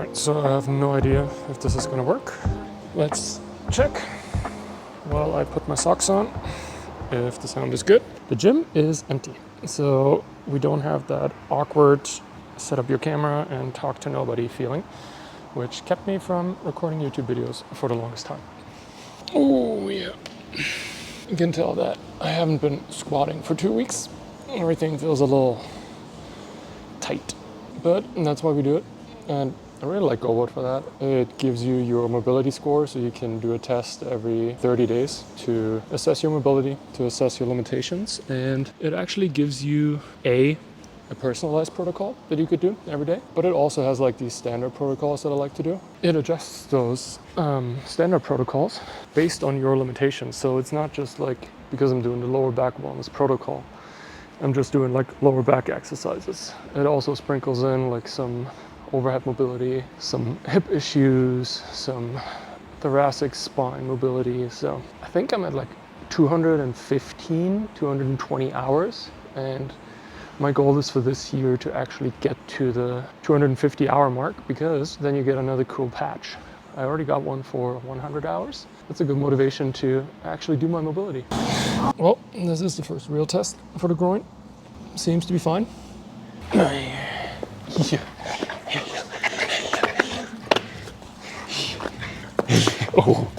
Alright, so I have no idea if this is gonna work. Let's check while I put my socks on if the sound is good. The gym is empty, so we don't have that awkward set up your camera and talk to nobody feeling, which kept me from recording YouTube videos for the longest time. Oh yeah, you can tell that I haven't been squatting for 2 weeks. Everything feels a little tight, but that's why we do it. And I really like GoWood for that. It gives you your mobility score, so you can do a test every 30 days to assess your mobility, to assess your limitations. And it actually gives you a personalized protocol that you could do every day. But it also has like these standard protocols that I like to do. It adjusts those standard protocols based on your limitations. So it's not just like, because I'm doing the lower back wellness protocol, I'm just doing like lower back exercises. It also sprinkles in like some overhead mobility, some hip issues, some thoracic spine mobility. So I think I'm at like 220 hours, and my goal is for this year to actually get to the 250 hour mark, because then you get another cool patch. I already got one for 100 hours. That's a good motivation to actually do my mobility. Well, this is the first real test for the groin. Seems to be fine. Yeah. Oh.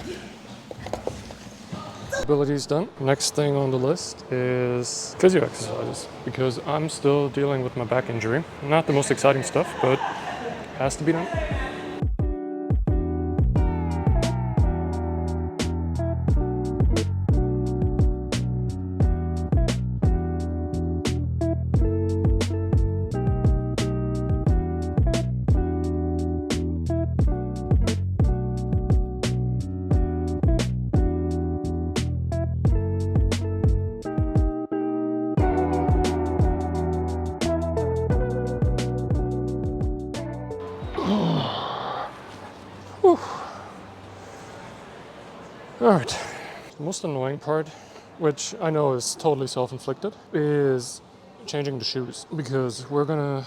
Mobility is done. Next thing on the list is physio exercises, because I'm still dealing with my back injury. Not the most exciting stuff, but has to be done. Alright, the most annoying part, which I know is totally self-inflicted, is changing the shoes, because we're gonna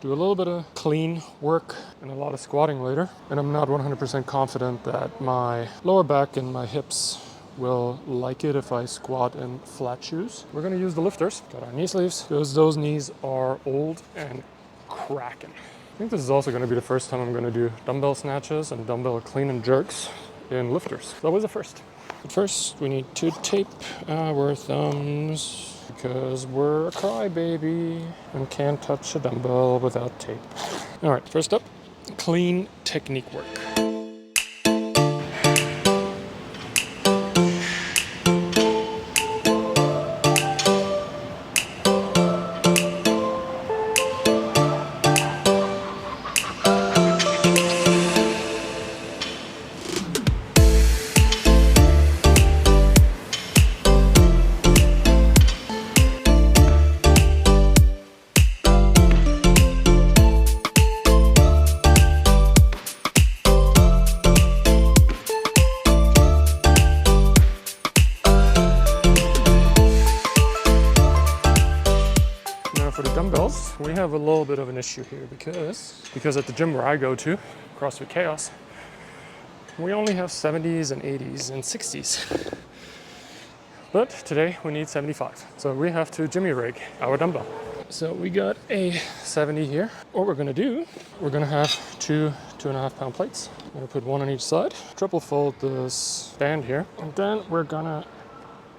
do a little bit of clean work and a lot of squatting later, and I'm not 100% confident that my lower back and my hips will like it if I squat in flat shoes. We're gonna use the lifters. Got our knee sleeves, because those knees are old and cracking. I think this is also gonna be the first time I'm gonna do dumbbell snatches and dumbbell clean and jerks in lifters. That was the first. But first, we need to tape our thumbs, because we're a crybaby and can't touch a dumbbell without tape. All right, first up, clean technique work. For the dumbbells, we have a little bit of an issue here, because at the gym where I go to, CrossFit Chaos, we only have 70s and 80s and 60s. But today we need 75. So we have to jimmy rig our dumbbell. So we got a 70 here. What we're gonna do, we're gonna have two 2.5 pound plates. I'm gonna put one on each side, triple fold this band here, and then we're gonna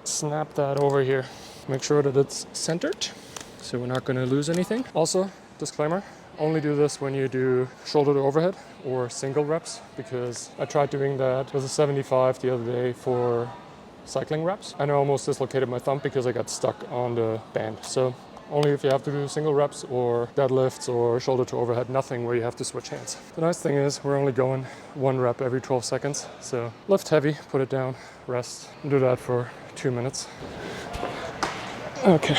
snap that over here. Make sure that it's centered, so we're not going to lose anything. Also, disclaimer, only do this when you do shoulder to overhead or single reps, because I tried doing that with a 75 the other day for cycling reps, and I almost dislocated my thumb because I got stuck on the band. So only if you have to do single reps or deadlifts or shoulder to overhead, nothing where you have to switch hands. The nice thing is we're only going 1 rep every 12 seconds. So lift heavy, put it down, rest, and do that for 2 minutes. Okay.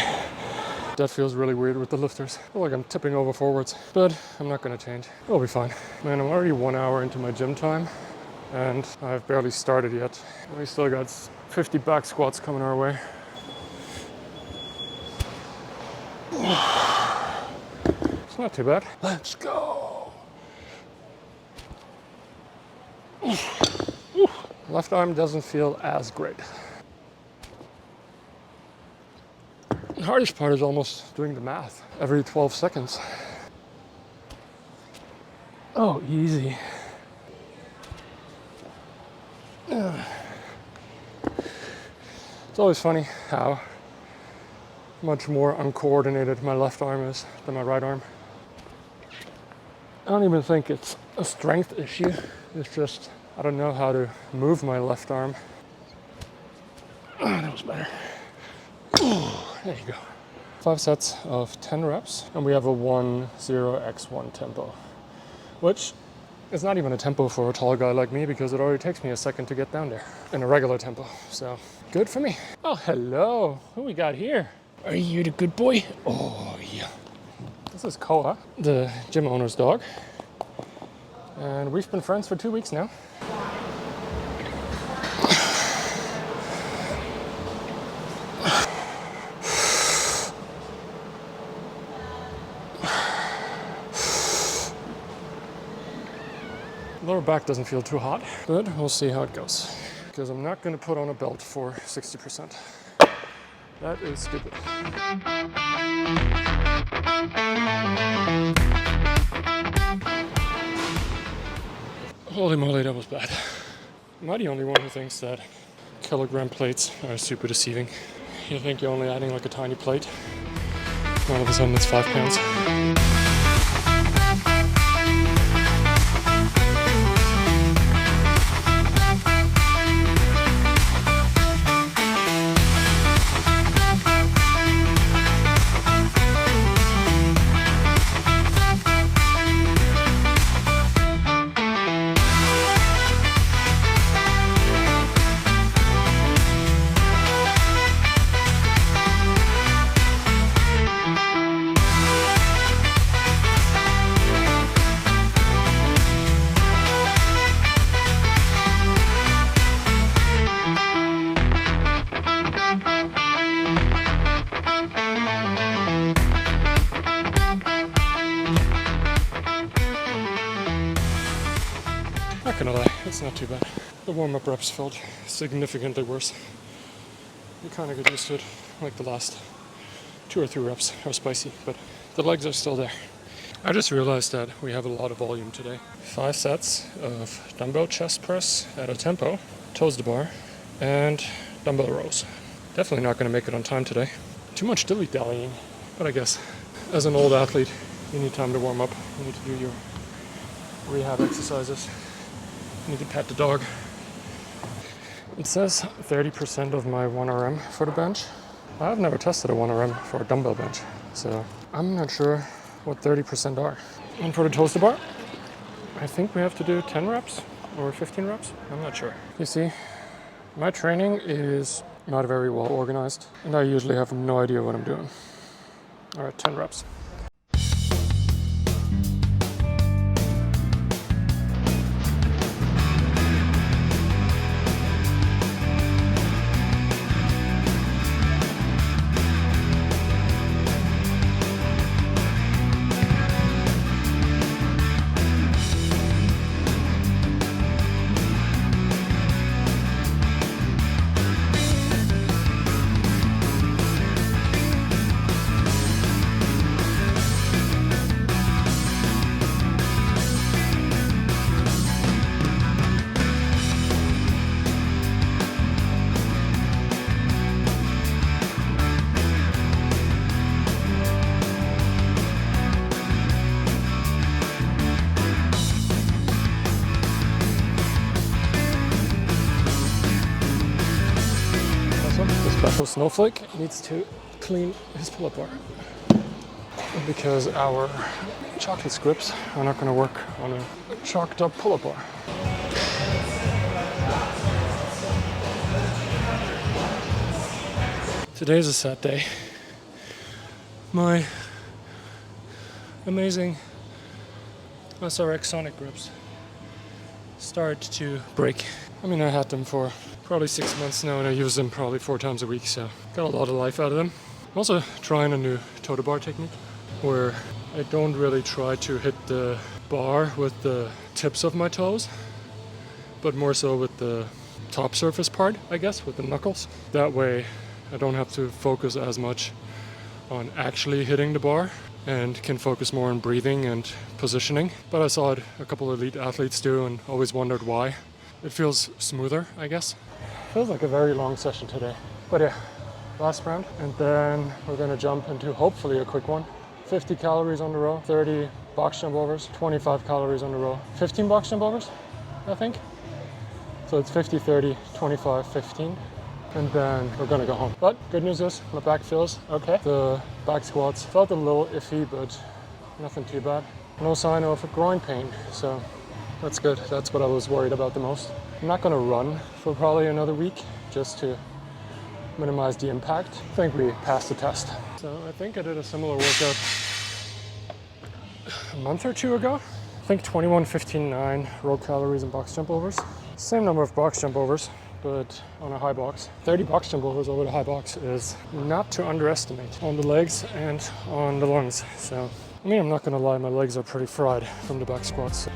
That feels really weird with the lifters. I feel like I'm tipping over forwards, but I'm not gonna change. It'll be fine. Man, I'm already 1 hour into my gym time, and I've barely started yet. We still got 50 back squats coming our way. It's not too bad. Let's go. Left arm doesn't feel as great. The hardest part is almost doing the math every 12 seconds. Oh, easy. It's always funny how much more uncoordinated my left arm is than my right arm. I don't even think it's a strength issue. It's just I don't know how to move my left arm. Oh, that was better. There you go. 5 sets of 10 reps, and we have a 1-0x1 tempo, which is not even a tempo for a tall guy like me because it already takes me a second to get down there in a regular tempo. So good for me. Oh, hello. Who we got here? Are you the good boy? Oh, yeah. This is Koa, the gym owner's dog. And we've been friends for 2 weeks now. Lower back doesn't feel too hot, but we'll see how it goes. Because I'm not going to put on a belt for 60%. That is stupid. Holy moly, that was bad. Am I the only one who thinks that kilogram plates are super deceiving? You think you're only adding like a tiny plate, and all of a sudden it's 5 pounds. Not gonna lie, it's not too bad. The warm-up reps felt significantly worse. You kind of get used to it, like the last 2 or 3 reps are spicy, but the legs are still there. I just realized that we have a lot of volume today. 5 sets of dumbbell chest press at a tempo, toes to bar, and dumbbell rows. Definitely not gonna make it on time today. Too much dilly-dallying, but I guess as an old athlete, you need time to warm up. You need to do your rehab exercises. You need to pet the dog. It says 30% of my 1RM for the bench. I've never tested a 1RM for a dumbbell bench, so I'm not sure what 30% are. And for the toes to bar, I think we have to do 10 reps or 15 reps. I'm not sure. You see, my training is not very well organized, and I usually have no idea what I'm doing. All right, 10 reps. Special snowflake needs to clean his pull-up bar because our chocolate scripts are not going to work on a chalked up pull-up bar. Today's a sad day. My amazing SRX Sonic grips start to break. I mean, I had them for probably 6 months now, and I use them probably 4 times a week, so got a lot of life out of them. I'm also trying a new toe bar technique where I don't really try to hit the bar with the tips of my toes, but more so with the top surface part, I guess, with the knuckles. That way I don't have to focus as much on actually hitting the bar and can focus more on breathing and positioning. But I saw it a couple of elite athletes do and always wondered why. It feels smoother, I guess. Feels like a very long session today. But yeah, last round. And then we're gonna jump into hopefully a quick one. 50 calories on the row, 30 box jump overs, 25 calories on the row, 15 box jump overs, I think. So it's 50, 30, 25, 15. And then we're gonna go home. But good news is my back feels okay. The back squats felt a little iffy, but nothing too bad. No sign of groin pain, so that's good. That's what I was worried about the most. I'm not gonna run for probably another week just to minimize the impact. I think we passed the test. So I think I did a similar workout a month or two ago. I think 21, 15, 9 row calories and box jump overs. Same number of box jump overs, but on a high box. 30 box jump overs over the high box is not to underestimate on the legs and on the lungs. So, I mean, I'm not gonna lie, my legs are pretty fried from the back squats.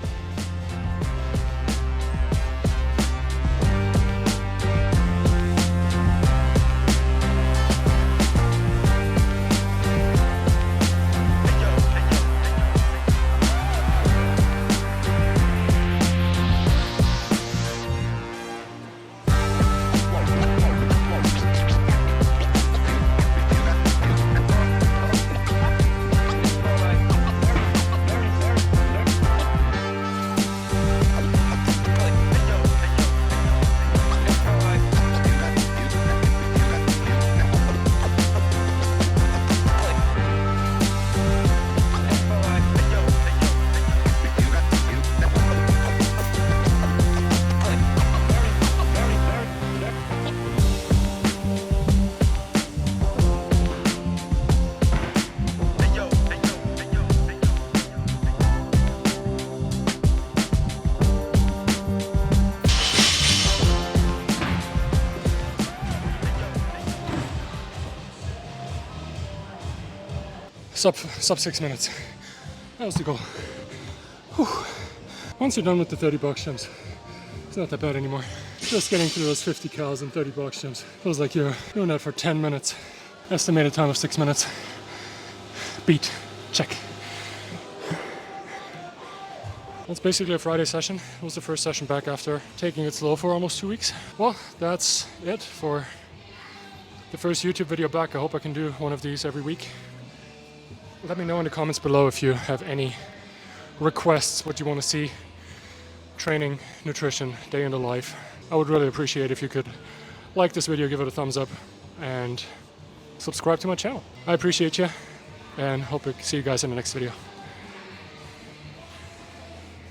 Sub 6 minutes. That was the goal. Whew. Once you're done with the 30 box jumps, it's not that bad anymore. Just getting through those 50 cals and 30 box jumps feels like you're doing that for 10 minutes. Estimated time of 6 minutes. Beat. Check. That's basically a Friday session. It was the first session back after taking it slow for almost 2 weeks. Well, that's it for the first YouTube video back. I hope I can do one of these every week. Let me know in the comments below if you have any requests, what you want to see. Training, nutrition, day in the life. I would really appreciate if you could like this video, give it a thumbs up, and subscribe to my channel. I appreciate you, and hope to see you guys in the next video.